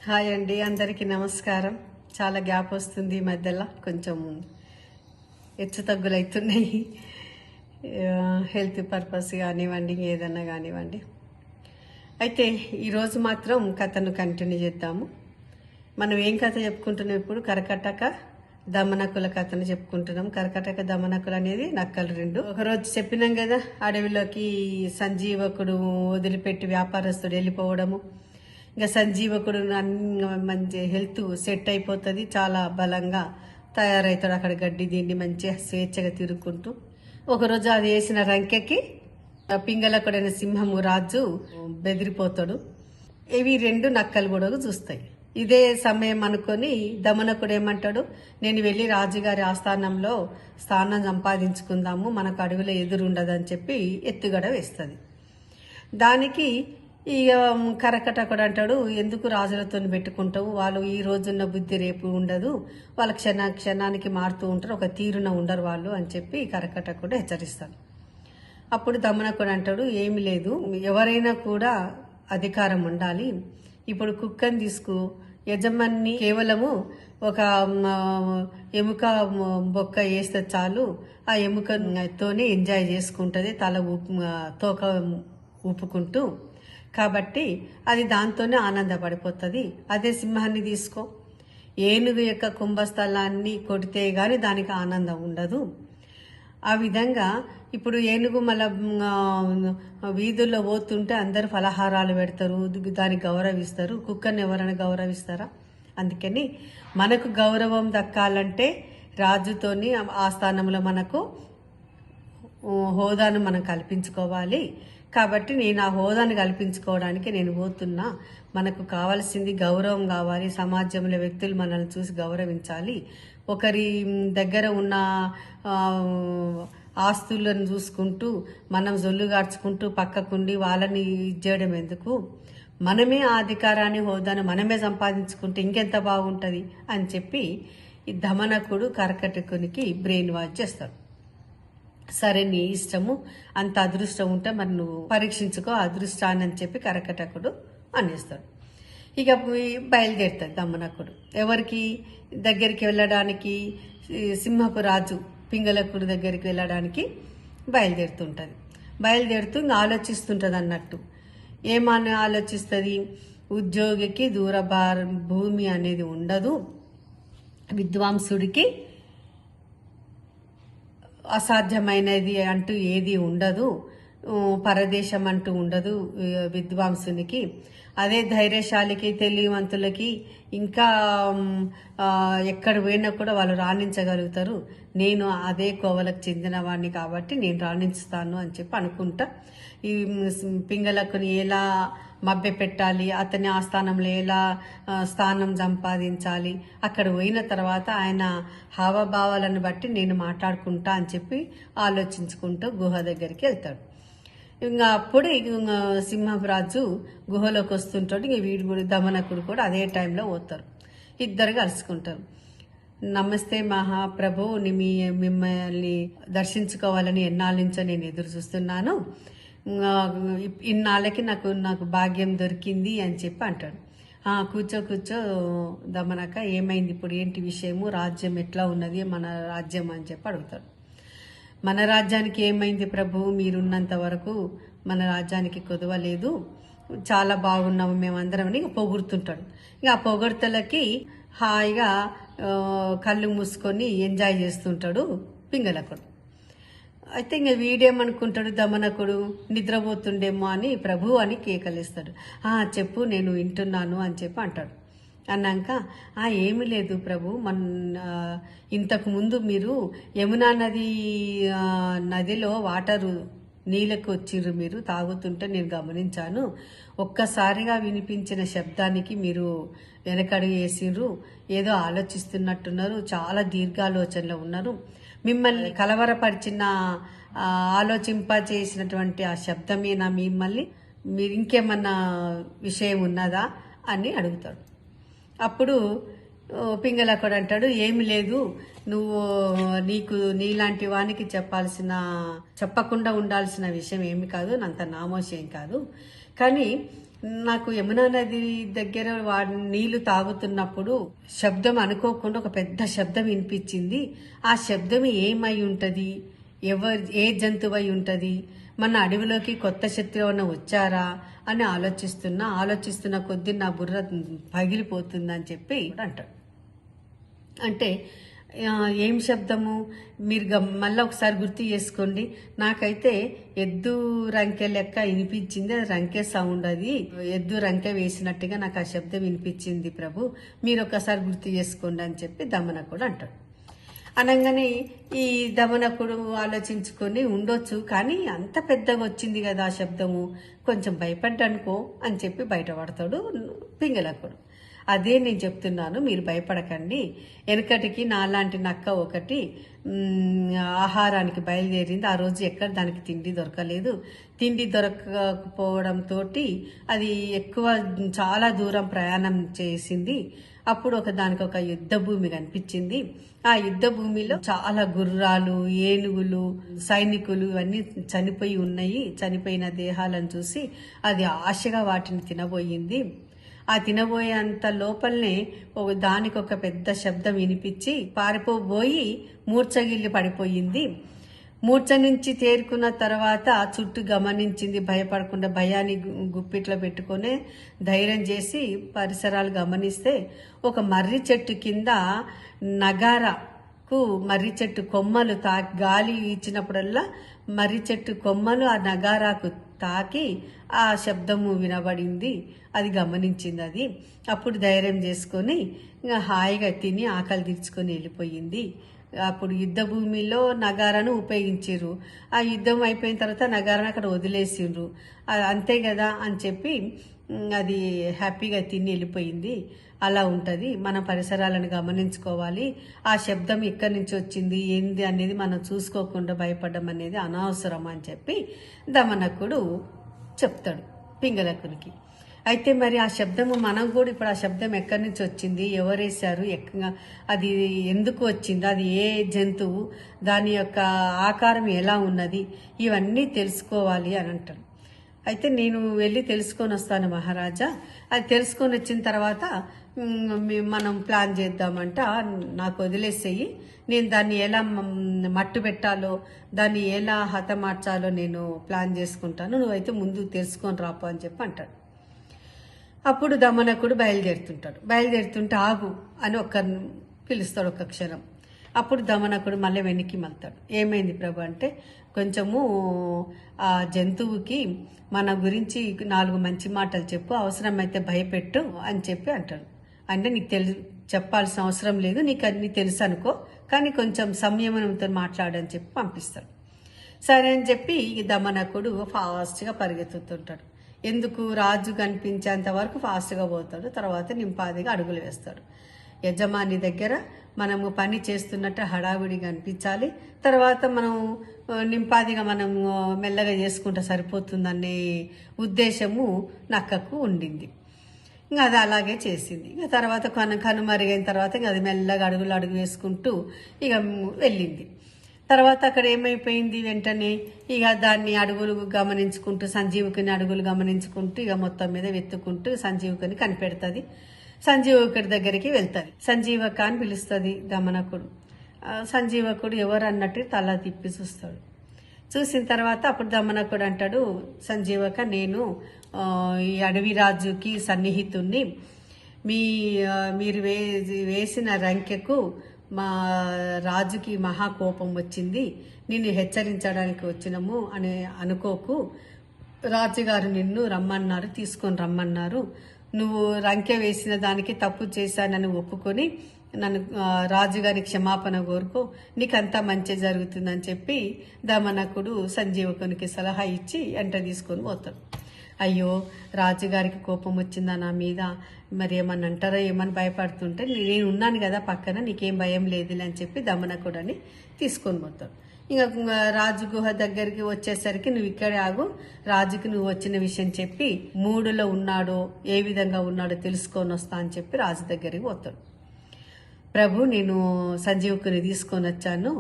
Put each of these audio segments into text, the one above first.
Hi అండి, అందరికీ నమస్కారం. చాలా గ్యాప్ వస్తుంది ఈ మధ్యలో, కొంచెం హెచ్చు తగ్గులు అవుతున్నాయి. హెల్త్ పర్పస్ కానివ్వండి, ఏదన్నా కానివ్వండి. అయితే ఈరోజు మాత్రం కథను కంటిన్యూ చేద్దాము. మనం ఏం కథ చెప్పుకుంటున్నాం ఇప్పుడు? కరకటక దమనకుల కథను చెప్పుకుంటున్నాం. కరకటక దమనకులు అనేది నక్కలు రెండు. ఒకరోజు చెప్పినాం కదా, అడవిలోకి సంజీవకుడు వదిలిపెట్టి వ్యాపారస్తుడు వెళ్ళిపోవడము. ఇంకా సంజీవకుడు మంచి హెల్త్ సెట్ అయిపోతుంది, చాలా బలంగా తయారవుతాడు. అక్కడ గడ్డి దీన్ని మంచిగా స్వేచ్ఛగా తిరుగుకుంటూ ఒకరోజు అది వేసిన రంకెకి పింగళకుడైన సింహము రాజు బెదిరిపోతాడు. ఇవి రెండు నక్కలు కూడా చూస్తాయి. ఇదే సమయం అనుకొని దమనకుడు ఏమంటాడు, నేను వెళ్ళి రాజుగారి ఆస్థానంలో స్థానం సంపాదించుకుందాము, మనకు అడవిలో ఎదురుండదని చెప్పి ఎత్తుగడ వేస్తుంది. దానికి ఇక కరకటకుడు అంటాడు, ఎందుకు రాజులతో పెట్టుకుంటావు, వాళ్ళు ఈ రోజున్న బుద్ధి రేపు ఉండదు, వాళ్ళ క్షణానికి మారుతూ ఉంటారు, ఒక తీరున ఉండరు వాళ్ళు అని చెప్పి కరకటకుడు హెచ్చరిస్తాడు. అప్పుడు దమనకుడు అంటాడు, ఏమి లేదు, ఎవరైనా కూడా అధికారం ఉండాలి. ఇప్పుడు కుక్కని తీసుకు, యజమాని కేవలము ఒక ఎముక బొక్క వేస్తే చాలు, ఆ ఎముకతోనే ఎంజాయ్ చేసుకుంటుంది, తోక ఊపుకుంటూ, కాబట్టి అది దాంతోనే ఆనందపడిపోతుంది. అదే సింహాన్ని తీసుకో, ఏనుగు యొక్క కుంభస్థలాన్ని కొడితే గాని దానికి ఆనందం ఉండదు. ఆ విధంగా ఇప్పుడు ఏనుగు మళ్ళా వీధుల్లో పోతుంటే అందరు ఫలహారాలు పెడతారు, దానికి గౌరవిస్తారు. కుక్కర్ని ఎవరైనా గౌరవిస్తారా? అందుకని మనకు గౌరవం దక్కాలంటే రాజుతోని ఆ స్థానంలో మనకు హోదాను మనం కల్పించుకోవాలి. కాబట్టి నేను ఆ హోదాను కల్పించుకోవడానికి నేను పోతున్నా. మనకు కావాల్సింది గౌరవం కావాలి. సమాజంలో వ్యక్తులు మనల్ని చూసి గౌరవించాలి. ఒకరి దగ్గర ఉన్న ఆస్తులను చూసుకుంటూ మనం జొల్లుగార్చుకుంటూ పక్కకుండి వాళ్ళని చేయడం ఎందుకు? మనమే ఆ అధికారాన్ని హోదాను మనమే సంపాదించుకుంటే ఇంకెంత బాగుంటుంది అని చెప్పి ఈ దమనకుడు కరకటకునికి బ్రెయిన్ వాష్ చేస్తాడు. సరే, నీ ఇష్టము, అంత అదృష్టం ఉంటే మరి నువ్వు పరీక్షించుకో అదృష్టాన్ని అని చెప్పి కరకటకుడు అనేస్తాడు. ఇక బయలుదేరుతాడు దమనకుడు. ఎవరికి దగ్గరికి వెళ్ళడానికి? సింహపు రాజు పింగళకుడు దగ్గరికి వెళ్ళడానికి బయలుదేరుతుంటుంది. బయలుదేరుతూ ఇంకా ఆలోచిస్తుంటుంది అన్నట్టు. ఏమని ఆలోచిస్తుంది? ఉద్యోగికి భూమి అనేది ఉండదు, విద్వాంసుడికి అసాధ్యమైనది అంటూ ఏది ఉండదు, పరదేశం అంటూ ఉండదు విద్వాంసునికి. అదే ధైర్యశాలికి, తెలివివంతులకి ఇంకా ఎక్కడ పోయినా కూడా వాళ్ళు రాణించగలుగుతారు. నేను అదే కోవలకు చెందిన వాడిని కాబట్టి నేను రాణించుతాను అని చెప్పి అనుకుంటా. ఈ పింగళకుని ఎలా మభ్య పెట్టాలి, అతని ఆస్థానంలో ఎలా స్థానం సంపాదించాలి, అక్కడ పోయిన తర్వాత ఆయన హావభావాలను బట్టి నేను మాట్లాడుకుంటా అని చెప్పి ఆలోచించుకుంటూ గుహ దగ్గరికి వెళ్తాడు. ఇంకా అప్పుడు సింహరాజు గుహలోకి వస్తుంటాడు. ఇంక వీడు కూడా దమనకుడు కూడా అదే టైంలో పోతారు. ఇద్దరు కలుసుకుంటారు. నమస్తే మహాప్రభు, మిమ్మల్ని దర్శించుకోవాలని ఎన్నాళ్ళ నుంచో నేను ఎదురు చూస్తున్నాను, ఇన్నాళ్ళకి నాకు భాగ్యం దొరికింది అని చెప్పి అంటాడు. కూర్చో దమనక, ఏమైంది ఇప్పుడు, ఏంటి విషయము, రాజ్యం ఎట్లా ఉన్నది, మన రాజ్యం అని చెప్పి అడుగుతాడు. మన రాజ్యానికి ఏమైంది ప్రభు, మీరున్నంత వరకు మన రాజ్యానికి కొదవలేదు, చాలా బాగున్నాము మేమందరం అని పొగుడుతుంటాడు. ఇక ఆ పొగడ్తలకి హాయిగా కళ్ళు మూసుకొని ఎంజాయ్ చేస్తుంటాడు పింగళకుడు. అయితే ఇంకా వీడేమనుకుంటాడు, దమనకుడు నిద్రపోతుండేమో అని ప్రభు అని కేకలేస్తాడు. చెప్పు, నేను వింటున్నాను అని చెప్పి అంటాడు. అన్నాక ఏమీ లేదు ప్రభు, ఇంతకు ముందు మీరు యమునా నదిలో వాటరు నీళ్ళకు వచ్చిర్రు, మీరు తాగుతుంటే నేను గమనించాను. ఒక్కసారిగా వినిపించిన శబ్దానికి మీరు వెనకడుగు వేసిర్రు, ఏదో ఆలోచిస్తున్నట్టున్నారు, చాలా దీర్ఘాలోచనలో ఉన్నారు. మిమ్మల్ని కలవరపరిచిన ఆలోచింపచేసినటువంటి ఆ శబ్దమేనా మిమ్మల్ని, మీరు ఇంకేమన్నా విషయం ఉన్నదా అని అడుగుతాడు. అప్పుడు పింగళకుడు అంటాడు, ఏమి లేదు, నువ్వు నీలాంటి వానికి చెప్పకుండా ఉండాల్సిన విషయం ఏమి కాదు, అంత నామోషం కాదు. కానీ నాకు యమునా నది దగ్గర నీళ్లు తాగుతున్నప్పుడు శబ్దం అనుకోకుండా ఒక పెద్ద శబ్దం వినిపించింది. ఆ శబ్దం ఏమై ఉంటది, ఏ జంతువై ఉంటది, మన అడవిలోకి కొత్త శత్రువు ఏమన్నా వచ్చారా అని ఆలోచిస్తున్న కొద్దీ నా బుర్ర పగిలిపోతుందని చెప్పి అంటాడు. అంటే ఏం శబ్దము మీరు మళ్ళీ ఒకసారి గుర్తు చేసుకోండి. నాకైతే ఎద్దు రంకె లెక్క వినిపించింది. అది రంకె సౌండ్, అది ఎద్దు రంకె వేసినట్టుగా నాకు ఆ శబ్దం వినిపించింది ప్రభు, మీరు ఒకసారి గుర్తు చేసుకోండి అని చెప్పి దమనకుడు అంటాడు. అనగానే ఈ దమనకుడు ఆలోచించుకొని ఉండొచ్చు, కానీ అంత పెద్దగా వచ్చింది కదా ఆ శబ్దము, కొంచెం భయపడ్డానుకో అని చెప్పి బయటపడతాడు పింగళకుడు. అదే నేను చెప్తున్నాను, మీరు భయపడకండి. వెనకటికి నాలాంటి నక్క ఒకటి ఆహారానికి బయలుదేరింది. ఆ రోజు ఎక్కడ దానికి తిండి దొరకలేదు. తిండి దొరకకపోవడంతో అది చాలా దూరం ప్రయాణం చేసింది. అప్పుడు దానికి ఒక యుద్ధ భూమి కనిపించింది. ఆ యుద్ధ భూమిలో చాలా గుర్రాలు, ఏనుగులు, సైనికులు ఇవన్నీ చనిపోయి ఉన్నాయి. చనిపోయిన దేహాలను చూసి అది ఆశగా వాటిని తినబోయింది. ఆ తినబోయేంత లోపలనే దానికి ఒక పెద్ద శబ్దం వినిపించి పారిపోబోయి మూర్ఛగిల్లి పడిపోయింది. మూర్ఛ నుంచి తేరుకున్న తర్వాత చుట్టూ గమనించింది. భయపడకుండా భయాన్ని గుప్పిట్లో పెట్టుకునే ధైర్యం చేసి పరిసరాలు గమనిస్తే ఒక మర్రి చెట్టు కింద నగారాకు మర్రి చెట్టు కొమ్మలు గాలి ఇచ్చినప్పుడల్లా మర్రి చెట్టు కొమ్మలు ఆ నగారాకు తాకి ఆ శబ్దము వినబడింది. అది గమనించింది. అది అప్పుడు ధైర్యం చేసుకొని ఇంకా హాయిగా తిని ఆకలి తీర్చుకొని వెళ్ళిపోయింది. అప్పుడు యుద్ధ భూమిలో నగారాను ఉపయోగించారు. ఆ యుద్ధం అయిపోయిన తర్వాత నగారాను అక్కడ వదిలేసిండ్రు. అంతే కదా అని చెప్పి అది హ్యాపీగా తిని వెళ్ళిపోయింది. అలా ఉంటుంది. మన పరిసరాలను గమనించుకోవాలి. ఆ శబ్దం ఎక్కడి నుంచి వచ్చింది ఏంది అనేది మనం చూసుకోకుండా భయపడడం అనేది అనవసరం అని చెప్పి దమనకుడు చెప్తాడు పింగళకునికి. అయితే మరి ఆ శబ్దము మనం కూడా ఇప్పుడు ఆ శబ్దం ఎక్కడి నుంచి వచ్చింది, ఎవరేశారు, అది ఎందుకు వచ్చింది, అది ఏ జంతువు, దాని యొక్క ఆకారం ఎలా ఉన్నది, ఇవన్నీ తెలుసుకోవాలి అని అంటాడు. అయితే నేను వెళ్ళి తెలుసుకొని వస్తాను మహారాజా. అది తెలుసుకొని వచ్చిన తర్వాత మనం ప్లాన్ చేద్దామంట. నాకు వదిలేసేయి, నేను దాన్ని ఎలా మట్టు పెట్టాలో, దాన్ని ఎలా హతమార్చాలో నేను ప్లాన్ చేసుకుంటాను, నువ్వైతే ముందు తెలుసుకొని రాపో అని చెప్పి అంటాడు. అప్పుడు దమనకుడు బయలుదేరుతుంటే ఆగు అని పిలుస్తాడు ఒక క్షణం. అప్పుడు దమనకుడు మళ్ళీ వెనక్కి మళ్తాడు. ఏమైంది ప్రభు అంటే, కొంచెము ఆ జంతువుకి మన గురించి 4 మంచి మాటలు చెప్పు, అవసరమైతే భయపెట్టు అని చెప్పి అంటాడు. అంటే నీకు చెప్పాల్సిన అవసరం లేదు, నీకు అన్ని తెలుసు అనుకో, కానీ కొంచెం సంయమనంతో మాట్లాడని చెప్పి పంపిస్తాడు. సరే అని చెప్పి దమనకుడు ఫాస్ట్గా పరిగెత్తుతుంటాడు. ఎందుకు, రాజు కనిపించేంత వరకు ఫాస్ట్గా పోతాడు. తర్వాత నింపాదిగా అడుగులు వేస్తాడు. యజమాని దగ్గర మనము పని చేస్తున్నట్టు హడావిడిగా అనిపించాలి. తర్వాత మనం నింపాదిగా మనం మెల్లగా చేసుకుంటే సరిపోతుందనే ఉద్దేశము నక్కకు ఉండింది. ఇంకా అది అలాగే చేసింది. ఇక తర్వాత కనుమరుగైన తర్వాత ఇంకా అది మెల్లగా అడుగు వేసుకుంటూ ఇక వెళ్ళింది. తర్వాత అక్కడ ఏమైపోయింది, వెంటనే ఇక దాన్ని అడుగులు గమనించుకుంటూ సంజీవకుని అడుగులు గమనించుకుంటూ ఇక మొత్తం మీద వెతుక్కుంటూ సంజీవకుని కనిపెడుతుంది. సంజీవకుడి దగ్గరికి వెళ్తుంది. సంజీవక అని పిలుస్తుంది దమనకుడు. సంజీవకుడు ఎవరు అన్నట్టు తల తిప్పి చూస్తాడు. చూసిన తర్వాత అప్పుడు దమనకుడు అంటాడు, సంజీవక నేను ఈ అడవి రాజుకి సన్నిహితుణ్ణి, మీరు వేసిన రంకెకు మా రాజుకి మహాకోపం వచ్చింది, నిన్ను హెచ్చరించడానికి వచ్చినాము అని అనుకోకు. రాజుగారు నిన్ను రమ్మన్నారు, తీసుకొని రమ్మన్నారు. నువ్వు రంకె వేసిన దానికి తప్పు చేశానని ఒప్పుకొని నన్ను రాజుగారి క్షమాపణ కోరుకో, నీకంతా మంచి జరుగుతుందని చెప్పి దమనకుడు సంజీవకునికి సలహా ఇచ్చి ఎంట తీసుకొని పోతాడు. అయ్యో రాజుగారికి కోపం వచ్చిందా నా మీద, మరి ఏమన్నా అంటారో ఏమని భయపడుతుంటే నేను ఉన్నాను కదా పక్కన, నీకేం భయం లేదులే అని చెప్పి దమనకుడని తీసుకొని పోతాడు. ఇంకా రాజు గుహ దగ్గరికి వచ్చేసరికి నువ్వు ఇక్కడే ఆగు, రాజుకి నువ్వు వచ్చిన విషయం చెప్పి 3లో ఉన్నాడో ఏ విధంగా ఉన్నాడో తెలుసుకొని వస్తా అని చెప్పి రాజు దగ్గరికి పోతాడు. ప్రభు నేను సంజీవకుని తీసుకొని వచ్చాను,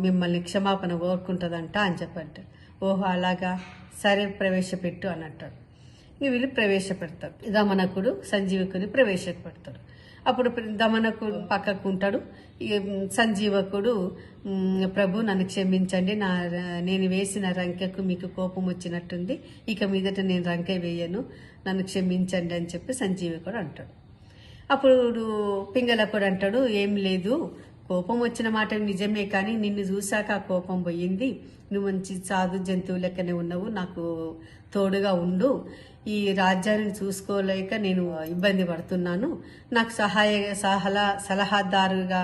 మిమ్మల్ని క్షమాపణ కోరుకుంటుందంట అని చెప్పంటాడు. ఓహో అలాగా, సరే ప్రవేశపెట్టు అని అంటాడు. వీళ్ళు ప్రవేశపెడతారు. దమనకుడు సంజీవకుని ప్రవేశపెడతాడు. అప్పుడు దమనకుడు పక్కకు ఉంటాడు. సంజీవకుడు, ప్రభు నన్ను క్షమించండి, నేను వేసిన రంకెకు మీకు కోపం వచ్చినట్టుంది, ఇక మీదట నేను రంకె వేయను, నన్ను క్షమించండి అని చెప్పి సంజీవకుడు అంటాడు. అప్పుడు పింగళకుడు అంటాడు, ఏం లేదు, కోపం వచ్చిన మాట నిజమే, కానీ నిన్ను చూశాక ఆ కోపం పోయింది, నువ్వు మంచి సాధు జంతువు లెక్కనే ఉన్నావు, నాకు తోడుగా ఉండు, ఈ రాజ్యాన్ని చూసుకోలేక నేను ఇబ్బంది పడుతున్నాను, నాకు సలహాదారుగా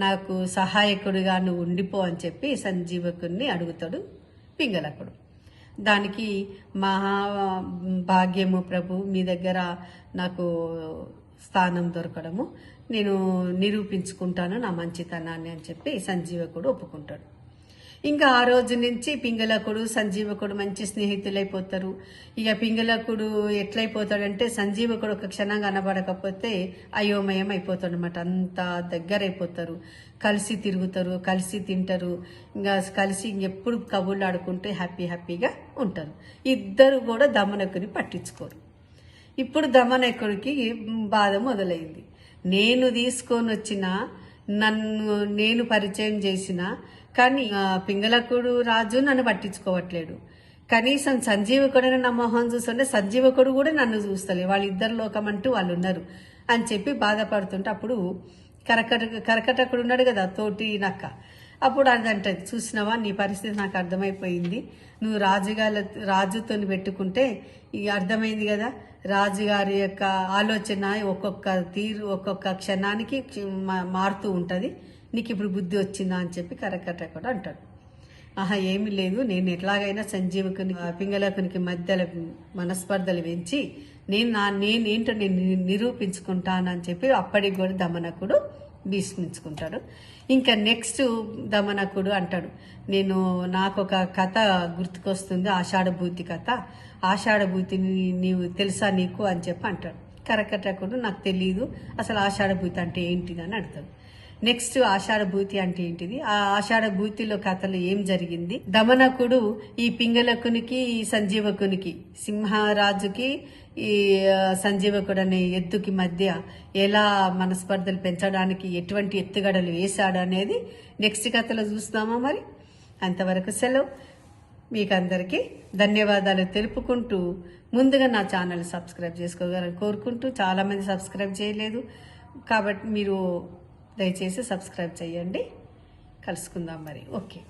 నాకు సహాయకుడిగా నువ్వు ఉండిపో అని చెప్పి సంజీవకుడిని అడుగుతాడు పింగళకుడు. దానికి మహాభాగ్యము ప్రభు, మీ దగ్గర నాకు స్థానం దొరకడము, నేను నిరూపించుకుంటాను నా మంచితనాన్ని అని చెప్పి సంజీవకుడు ఒప్పుకుంటాడు. ఇంకా ఆ రోజు నుంచి పింగళకుడు సంజీవకుడు మంచి స్నేహితులైపోతారు. ఇక పింగళకుడు ఎట్లయిపోతాడంటే, సంజీవకుడు ఒక క్షణం కనబడకపోతే అయోమయం అయిపోతాడు అనమాట. అంత దగ్గరైపోతారు, కలిసి తిరుగుతారు, కలిసి తింటారు, ఇంకా కలిసి ఇంకెప్పుడు కబుర్లు ఆడుకుంటే హ్యాపీగా ఉంటారు. ఇద్దరు కూడా దమనకుని పట్టించుకోరు. ఇప్పుడు దమనకుడికి బాధ మొదలైంది. నేను తీసుకొని వచ్చిన, నేను పరిచయం చేసిన, కానీ పింగళకుడు రాజు నన్ను పట్టించుకోవట్లేడు, కనీసం సంజీవకుడైనా నా మొహం చూస్తుంటే సంజీవకుడు కూడా నన్ను చూస్తలే, వాళ్ళిద్దరు లోకం అంటూ వాళ్ళు ఉన్నారు అని చెప్పి బాధపడుతుంటే, అప్పుడు కరకటకుడు ఉన్నాడు కదా తోటి నక్క, అప్పుడు అదంటది, చూసినావా నీ పరిస్థితి నాకు అర్థమైపోయింది, నువ్వు రాజుతో పెట్టుకుంటే ఇక అర్థమైంది కదా, రాజుగారి యొక్క ఆలోచన ఒక్కొక్క తీరు ఒక్కొక్క క్షణానికి మారుతూ ఉంటుంది, నీకు ఇప్పుడు బుద్ధి వచ్చిందా అని చెప్పి కరకటకుడు అంటాడు. ఏమీ లేదు, నేను ఎట్లాగైనా సంజీవకుని పింగళకునికి మధ్యలో మనస్పర్ధలు పెంచి నేనేంటో నేను నిరూపించుకుంటానని చెప్పి అప్పటికి కూడా దమనకుడు భీష్మించుకుంటాడు. ఇంకా నెక్స్ట్ దమనకుడు అంటాడు, నాకు ఒక కథ గుర్తుకొస్తుంది, ఆషాఢభూతి కథ, ఆషాఢభూతిని నీవు తెలుసా నీకు అని చెప్పి అంటాడు. కరకటకుడు నాకు తెలియదు, అసలు ఆషాఢభూతి అంటే ఏంటిది అని అడుగుతాడు. నెక్స్ట్ ఆషాఢభూతి అంటే ఏంటిది, ఆ ఆషాఢభూతిలో కథలు ఏం జరిగింది, దమనకుడు ఈ పింగళకునికి ఈ సంజీవకునికి, సింహరాజుకి ఈ సంజీవకుడు అనే ఎద్దుకి మధ్య ఎలా మనస్పర్ధలు పెంచడానికి ఎటువంటి ఎత్తుగడలు వేశాడు అనేది నెక్స్ట్ కథలో చూస్తామా మరి. అంతవరకు సెలవు. మీకు అందరికీ ధన్యవాదాలు తెలుపుకుంటూ, ముందుగా నా ఛానల్ సబ్స్క్రైబ్ చేసుకోగలని కోరుకుంటూ, చాలామంది సబ్స్క్రైబ్ చేయలేదు కాబట్టి మీరు దయచేసి సబ్స్క్రైబ్ చేయండి. కలుసుకుందాం మరి. ఓకే.